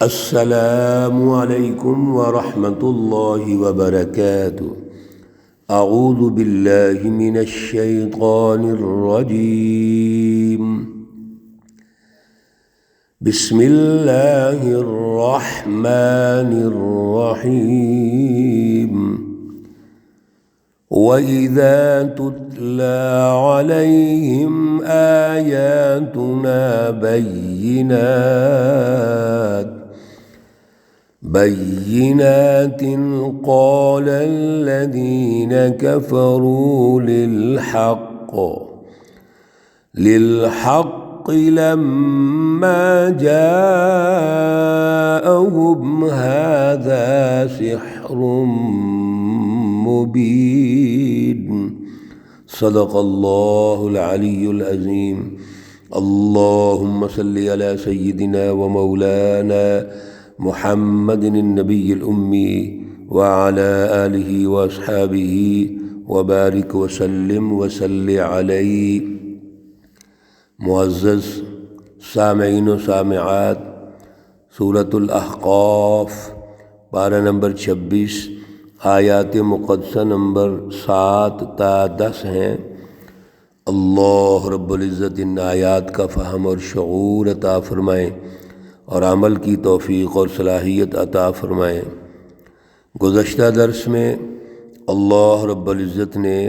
السلام علیکم ورحمۃ اللہ وبرکاتہ۔ اعوذ باللہ من الشیطان الرجیم، بسم اللہ الرحمن الرحیم۔ وَإِذَا تُتْلَى عَلَيْهِمْ آيَاتُنَا بَيِّنَاتٍ قَالَ الَّذِينَ كَفَرُوا لِلْحَقِّ لَمَّا جَاءَهُمْ هَذَا سِحْرٌ مبین۔ صدق اللہ العلی العظیم۔ اللہم صلی علی سیدنا و مولانا محمد النبی الامی وعلی آلہ واصحابہ وبارک وسلم وصلی علیہ۔ معزز سامعین و سامعات، سورۃ الاحقاف پارہ نمبر 26، آیات مقدسہ نمبر 7 تا 10 ہیں۔ اللہ رب العزت ان آیات کا فہم اور شعور عطا فرمائیں اور عمل کی توفیق اور صلاحیت عطا فرمائیں۔ گزشتہ درس میں اللہ رب العزت نے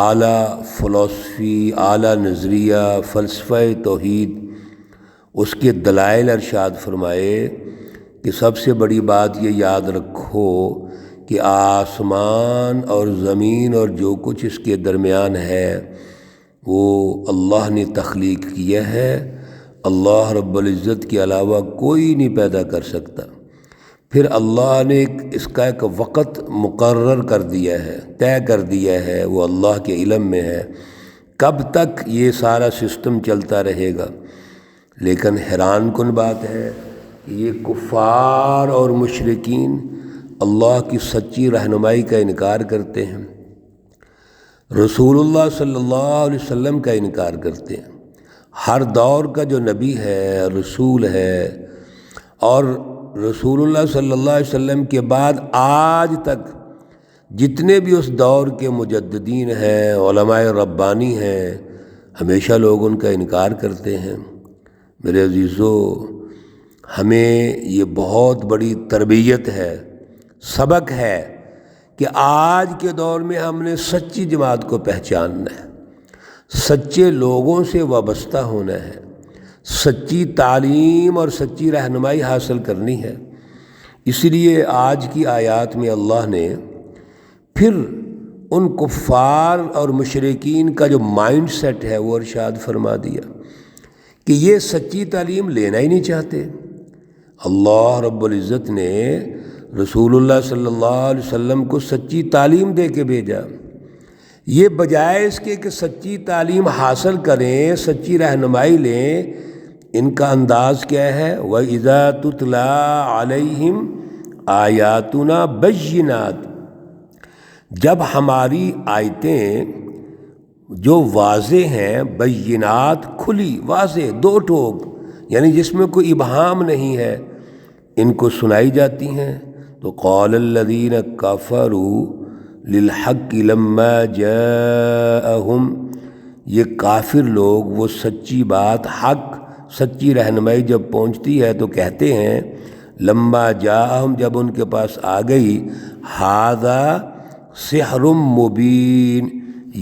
اعلیٰ فلسفی، اعلیٰ نظریہ، فلسفہ توحید، اس کے دلائل ارشاد فرمائے کہ سب سے بڑی بات یہ یاد رکھو کہ آسمان اور زمین اور جو کچھ اس کے درمیان ہے وہ اللہ نے تخلیق کیا ہے۔ اللہ رب العزت کے علاوہ کوئی نہیں پیدا کر سکتا۔ پھر اللہ نے اس کا ایک وقت مقرر کر دیا ہے، طے کر دیا ہے، وہ اللہ کے علم میں ہے کب تک یہ سارا سسٹم چلتا رہے گا۔ لیکن حیران کن بات ہے کہ یہ کفار اور مشرکین اللہ کی سچی رہنمائی کا انکار کرتے ہیں، رسول اللہ صلی اللہ علیہ وسلم کا انکار کرتے ہیں۔ ہر دور کا جو نبی ہے، رسول ہے، اور رسول اللہ صلی اللہ علیہ وسلم کے بعد آج تک جتنے بھی اس دور کے مجددین ہیں، علماء ربانی ہیں، ہمیشہ لوگ ان کا انکار کرتے ہیں۔ میرے عزیزو، ہمیں یہ بہت بڑی تربیت ہے، سبق ہے کہ آج کے دور میں ہم نے سچی جماعت کو پہچاننا ہے، سچے لوگوں سے وابستہ ہونا ہے، سچی تعلیم اور سچی رہنمائی حاصل کرنی ہے۔ اس لیے آج کی آیات میں اللہ نے پھر ان کفار اور مشرکین کا جو مائنڈ سیٹ ہے وہ ارشاد فرما دیا کہ یہ سچی تعلیم لینا ہی نہیں چاہتے۔ اللہ رب العزت نے رسول اللہ صلی اللہ علیہ وسلم کو سچی تعلیم دے کے بھیجا، یہ بجائے اس کے کہ سچی تعلیم حاصل کریں، سچی رہنمائی لیں، ان کا انداز کیا ہے؟ وَإِذَا تُتْلَى عَلَيْهِمْ آیاتنا بَيِّنَاتٍ، جب ہماری آیتیں جو واضح ہیں، بینات کھلی واضح دو ٹوک، یعنی جس میں کوئی ابہام نہیں ہے، ان کو سنائی جاتی ہیں تو قال الذین کفروا للحق لما جاءہم، یہ کافر لوگ وہ سچی بات، حق، سچی رہنمائی جب پہنچتی ہے تو کہتے ہیں لما جاءہم، جب ان کے پاس آ گئی، ھذا سحر مبین،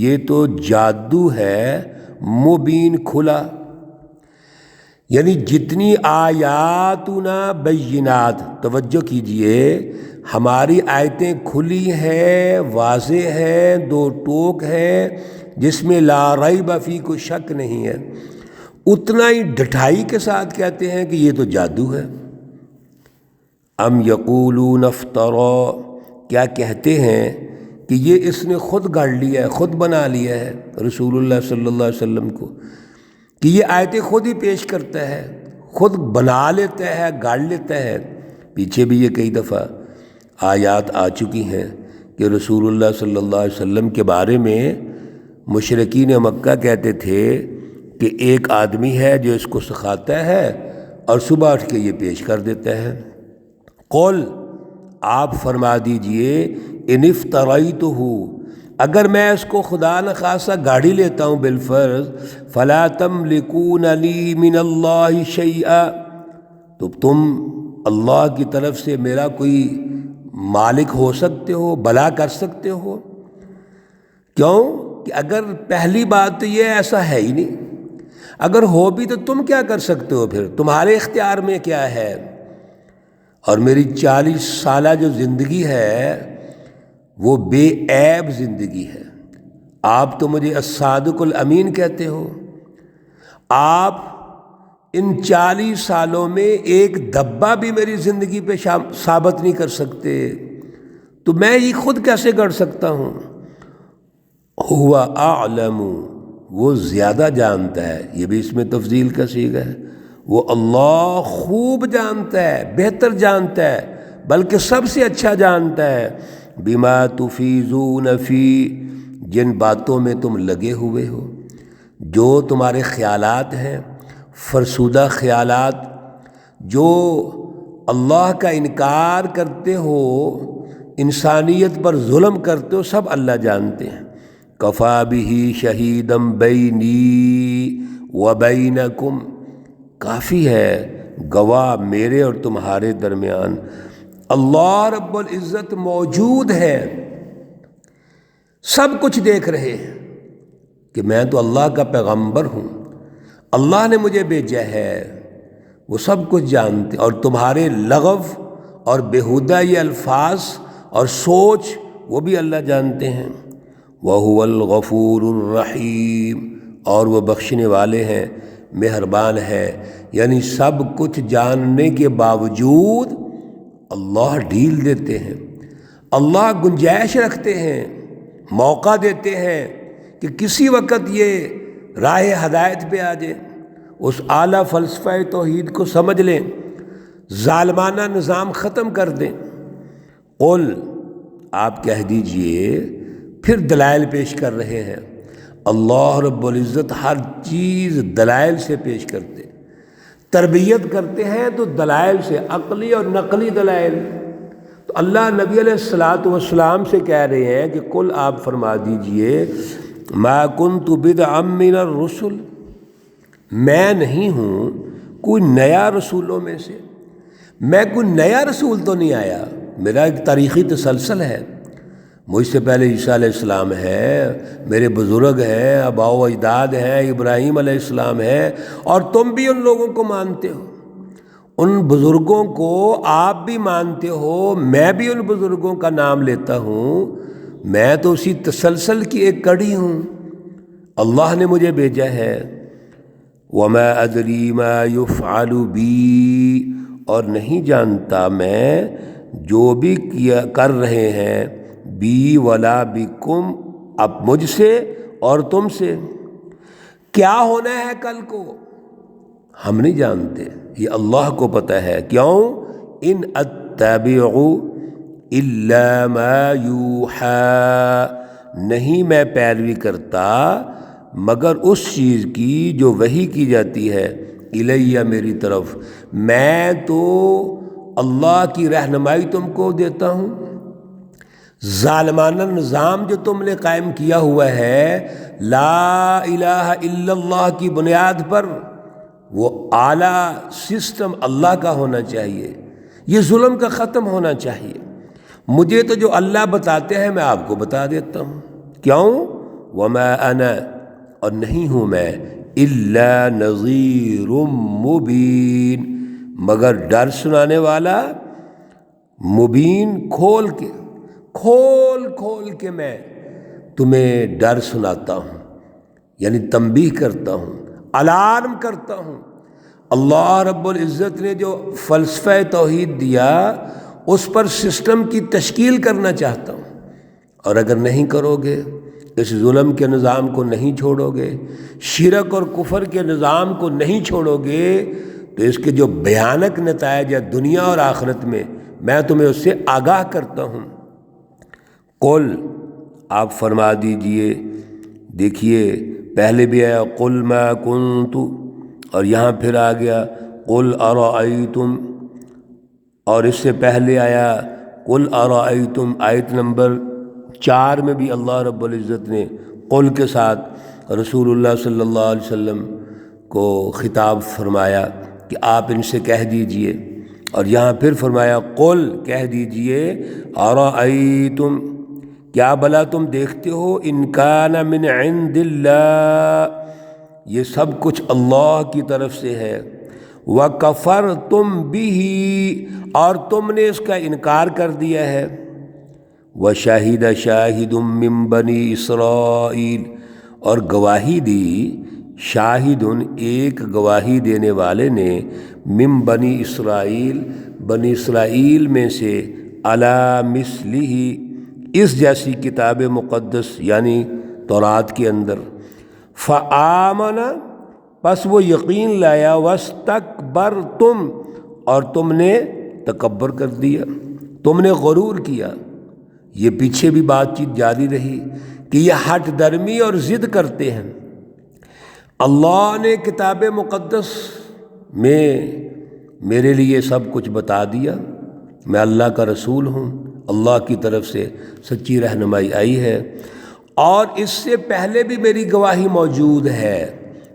یہ تو جادو ہے مبین، کھلا۔ یعنی جتنی آیاتنا بینات، توجہ کیجئے، ہماری آیتیں کھلی ہیں، واضح ہیں، دو ٹوک ہیں، جس میں لا ریب فی، کوئی شک نہیں ہے، اتنا ہی ڈٹھائی کے ساتھ کہتے ہیں کہ یہ تو جادو ہے۔ ام یقولون افترا، کیا کہتے ہیں کہ یہ اس نے خود گڑھ لیا ہے، خود بنا لیا ہے رسول اللہ صلی اللہ علیہ وسلم کو، کہ یہ آیتیں خود ہی پیش کرتا ہے، خود بنا لیتا ہے، گاڑ لیتا ہے۔ پیچھے بھی یہ کئی دفعہ آیات آ چکی ہیں کہ رسول اللہ صلی اللہ علیہ وسلم کے بارے میں مشرکین مکہ کہتے تھے کہ ایک آدمی ہے جو اس کو سکھاتا ہے اور صبح اٹھ کے یہ پیش کر دیتے ہیں۔ قل، آپ فرما دیجئے، ان افتریتہ، اگر میں اس کو خدا نخواستہ گاڑی لیتا ہوں بالفرض، فلا تملکون لی من اللہ شیئا، تو تم اللہ کی طرف سے میرا کوئی مالک ہو سکتے ہو، بھلا کر سکتے ہو؟ کیوں کہ اگر پہلی بات تو یہ ایسا ہے ہی نہیں، اگر ہو بھی تو تم کیا کر سکتے ہو؟ پھر تمہارے اختیار میں کیا ہے؟ اور میری 40 سالہ جو زندگی ہے وہ بے عیب زندگی ہے۔ آپ تو مجھے الصادق الامین کہتے ہو، آپ ان 40 سالوں میں ایک دبہ بھی میری زندگی پہ ثابت نہیں کر سکتے، تو میں یہ خود کیسے گڑھ سکتا ہوں؟ ہوا اعلم، وہ زیادہ جانتا ہے، یہ بھی اس میں تفضیل کا صیغہ ہے، وہ اللہ خوب جانتا ہے، بہتر جانتا ہے، بلکہ سب سے اچھا جانتا ہے، بما تفیضون فی، جن باتوں میں تم لگے ہوئے ہو، جو تمہارے خیالات ہیں، فرسودہ خیالات، جو اللہ کا انکار کرتے ہو، انسانیت پر ظلم کرتے ہو، سب اللہ جانتے ہیں۔ کفا بہ شہیدا بینی و بینکم، کافی ہے گواہ میرے اور تمہارے درمیان، اللہ رب العزت موجود ہے، سب کچھ دیکھ رہے ہیں کہ میں تو اللہ کا پیغمبر ہوں، اللہ نے مجھے بھیجا ہے، وہ سب کچھ جانتے، اور تمہارے لغو اور بیہودہ یہ الفاظ اور سوچ وہ بھی اللہ جانتے ہیں۔ وَهُوَ الْغَفُورُ الرَّحِيمُ، اور وہ بخشنے والے ہیں، مہربان ہے۔ یعنی سب کچھ جاننے کے باوجود اللہ ڈھیل دیتے ہیں، اللہ گنجائش رکھتے ہیں، موقع دیتے ہیں کہ کسی وقت یہ راہ ہدایت پہ آ جائے، اس اعلیٰ فلسفہ توحید کو سمجھ لیں، ظالمانہ نظام ختم کر دیں۔ قل، آپ کہہ دیجئے، پھر دلائل پیش کر رہے ہیں۔ اللہ رب العزت ہر چیز دلائل سے پیش کرتے، تربیت کرتے ہیں تو دلائل سے، عقلی اور نقلی دلائل۔ تو اللہ نبی علیہ الصلوۃ والسلام سے کہہ رہے ہیں کہ قل، آپ فرما دیجئے، ما کنت بدعا من الرسل، میں نہیں ہوں کوئی نیا رسولوں میں سے، میں کوئی نیا رسول تو نہیں آیا، میرا ایک تاریخی تسلسل ہے، مجھ سے پہلے عیسیٰ علیہ السلام ہے، میرے بزرگ ہیں، آباء و اجداد ہیں، ابراہیم علیہ السلام ہے، اور تم بھی ان لوگوں کو مانتے ہو، ان بزرگوں کو آپ بھی مانتے ہو، میں بھی ان بزرگوں کا نام لیتا ہوں، میں تو اسی تسلسل کی ایک کڑی ہوں، اللہ نے مجھے بھیجا ہے۔ وما ادری ما یفعل بی، اور نہیں جانتا میں جو بھی کر رہے ہیں، بی ولا بکم، اب مجھ سے اور تم سے، کیا ہونا ہے کل کو ہم نہیں جانتے، یہ اللہ کو پتہ ہے۔ کیوں؟ ان اتبع الا ما یوحی، نہیں میں پیروی کرتا مگر اس چیز کی جو وحی کی جاتی ہے، الیہ، میری طرف، میں تو اللہ کی رہنمائی تم کو دیتا ہوں۔ ظالمانہ نظام جو تم نے قائم کیا ہوا ہے لا الہ الا اللہ کی بنیاد پر، وہ اعلیٰ سسٹم اللہ کا ہونا چاہیے، یہ ظلم کا ختم ہونا چاہیے۔ مجھے تو جو اللہ بتاتے ہیں میں آپ کو بتا دیتا ہوں۔ کیوں؟ وما انا، اور نہیں ہوں میں، الا نذیر مبین، مگر ڈر سنانے والا، مبین، کھول کے میں تمہیں ڈر سناتا ہوں، یعنی تنبیہ کرتا ہوں، الارم کرتا ہوں۔ اللہ رب العزت نے جو فلسفہ توحید دیا اس پر سسٹم کی تشکیل کرنا چاہتا ہوں، اور اگر نہیں کرو گے، اس ظلم کے نظام کو نہیں چھوڑو گے، شرک اور کفر کے نظام کو نہیں چھوڑو گے، تو اس کے جو بھیانک نتائج ہے دنیا اور آخرت میں تمہیں اس سے آگاہ کرتا ہوں۔ قل، آپ فرما دیجئے، دیکھیے پہلے بھی آیا قل ما کنت، اور یہاں پھر آ گیا قل ارأیتم، اور اس سے پہلے آیا قل ارأیتم، آیت نمبر 4 میں بھی اللہ رب العزت نے قل کے ساتھ رسول اللہ صلی اللہ علیہ وسلم کو خطاب فرمایا کہ آپ ان سے کہہ دیجئے، اور یہاں پھر فرمایا قل، کہہ دیجئے، ارأیتم، کیا بھلا تم دیکھتے ہو، ان کان من عند اللہ، یہ سب کچھ اللہ کی طرف سے ہے، وَكَفَرْتُمْ بِهِ، اور تم نے اس کا انکار کر دیا ہے، وَشَهِدَ شَاهِدٌ مِّن بَنِي اسرائیل، اور گواہی دی، شاہدن، ایک گواہی دینے والے نے، من بنی اسرائیل، بنی اسرائیل میں سے، علی مثلہ، اس جیسی کتاب مقدس یعنی تورات کے اندر، فآمن، پس وہ یقین لایا، واستکبرتم، اور تم نے تکبر کر دیا، تم نے غرور کیا۔ یہ پیچھے بھی بات چیت جاری رہی کہ یہ ہٹ درمی اور ضد کرتے ہیں۔ اللہ نے کتاب مقدس میں میرے لیے سب کچھ بتا دیا، میں اللہ کا رسول ہوں، اللہ کی طرف سے سچی رہنمائی آئی ہے، اور اس سے پہلے بھی میری گواہی موجود ہے۔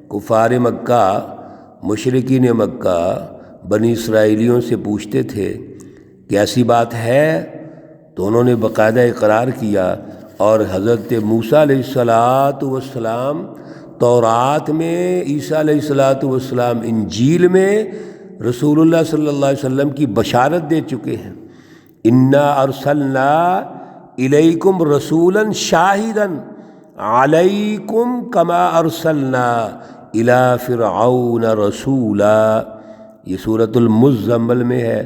کفار مکہ، مشرکین مکہ بنی اسرائیلیوں سے پوچھتے تھے کہ ایسی بات ہے، تو انہوں نے باقاعدہ اقرار کیا، اور حضرت موسیٰ علیہ السلام تورات میں، عیسیٰ علیہ السلام انجیل میں رسول اللہ صلی اللہ علیہ وسلم کی بشارت دے چکے ہیں، انا ارسلنا الیکم رسولا شاہدا علیکم کما ارسلنا الی فرعون رسولا، یہ سورۃ المزمل میں ہے،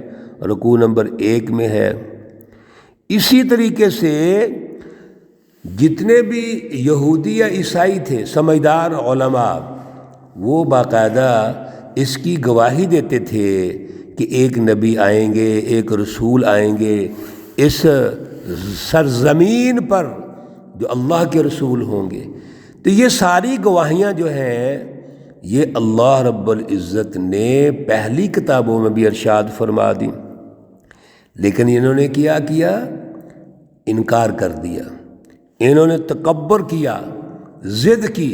رکوع نمبر 1 میں ہے۔ اسی طریقے سے جتنے بھی یہودی یا عیسائی تھے سمجھدار علماء، وہ باقاعدہ اس کی گواہی دیتے تھے کہ ایک نبی آئیں گے، ایک رسول آئیں گے اس سرزمین پر جو اللہ کے رسول ہوں گے۔ تو یہ ساری گواہیاں جو ہیں یہ اللہ رب العزت نے پہلی کتابوں میں بھی ارشاد فرما دی، لیکن انہوں نے کیا انکار کر دیا، انہوں نے تکبر کیا، ضد کی۔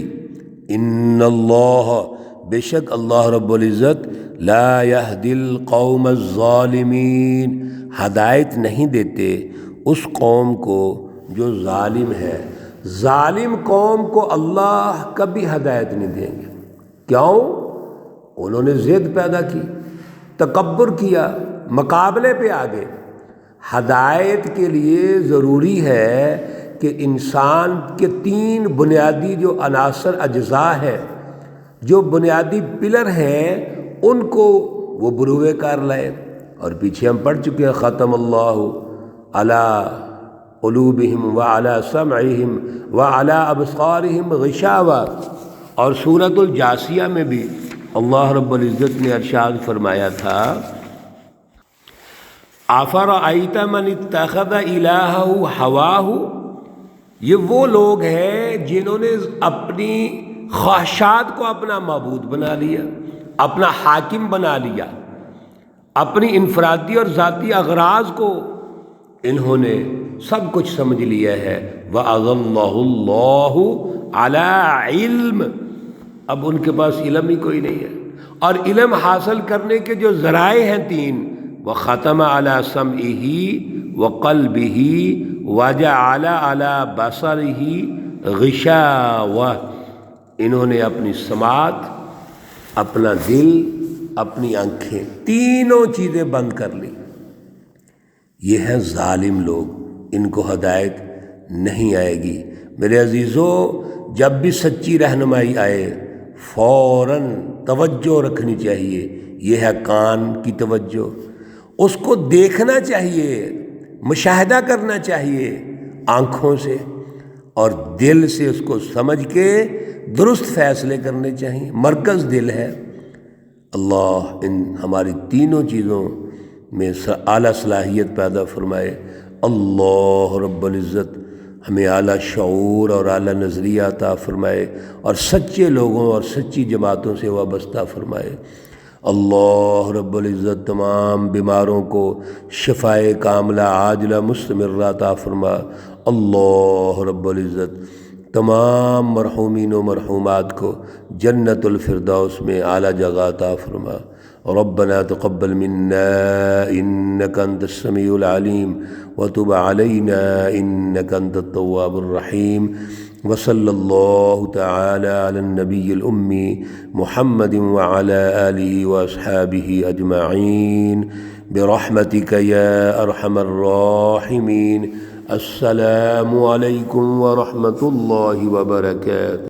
ان اللہ، بے شک اللہ رب العزت، لا یہدی القوم الظالمین، ہدایت نہیں دیتے اس قوم کو جو ظالم ہے۔ ظالم قوم کو اللہ کبھی ہدایت نہیں دیں گے۔ کیوں؟ انہوں نے ضد پیدا کی، تکبر کیا، مقابلے پہ آ گئے۔ ہدایت کے لیے ضروری ہے کہ انسان کے 3 بنیادی جو عناصر اجزاء ہیں، جو بنیادی پلر ہیں، ان کو وہ بروئے کار لائے، اور پیچھے ہم پڑھ چکے ہیں، ختم اللہ علی قلوبہم وعلی سمعہم وعلی ابصارہم غشاوہ، اور سورۃ الجاثیہ میں بھی اللہ رب العزت نے ارشاد فرمایا تھا، افرأیت من اتخذ الہہ ہواہ، یہ وہ لوگ ہیں جنہوں نے اپنی خواہشات کو اپنا معبود بنا لیا، اپنا حاکم بنا لیا، اپنی انفرادی اور ذاتی اغراض کو انہوں نے سب کچھ سمجھ لیا ہے۔ وَأَضَلَّهُ اللَّهُ عَلَىٰ عِلْمٍ، اب ان کے پاس علم ہی کوئی نہیں ہے، اور علم حاصل کرنے کے جو ذرائع ہیں 3، وَخَتَمَ عَلَىٰ سَمْعِهِ وَقَلْبِهِ وَجَعَلَ عَلَىٰ بَصَرِهِ غِشَاوَةً، انہوں نے اپنی سماعت، اپنا دل، اپنی آنکھیں، تینوں چیزیں بند کر لی۔ یہ ہیں ظالم لوگ، ان کو ہدایت نہیں آئے گی۔ میرے عزیزو، جب بھی سچی رہنمائی آئے فوراً توجہ رکھنی چاہیے، یہ ہے کان کی توجہ، اس کو دیکھنا چاہیے، مشاہدہ کرنا چاہیے آنکھوں سے، اور دل سے اس کو سمجھ کے درست فیصلے کرنے چاہیے۔ مرکز دل ہے۔ اللہ ان ہماری تینوں چیزوں میں اعلیٰ صلاحیت پیدا فرمائے۔ اللہ رب العزت ہمیں اعلیٰ شعور اور اعلیٰ نظریہ عطا فرمائے، اور سچے لوگوں اور سچی جماعتوں سے وابستہ فرمائے۔ اللہ رب العزت تمام بیماروں کو شفائے کاملہ عاجلہ مستمرہ عطا فرما۔ اللہ رب العزت تمام مرحومین و مرحومات کو جنت الفردوس میں اعلیٰ جگہ عطا فرما۔ ربنا تقبل منا انك انت السميع العليم وتب علينا انك انت التواب الرحيم وصلى الله تعالى على النبي الأمي محمد وعلى آله وأصحابه أجمعين برحمتك يا أرحم الراحمين۔ السلام عليكم ورحمة الله وبركاته۔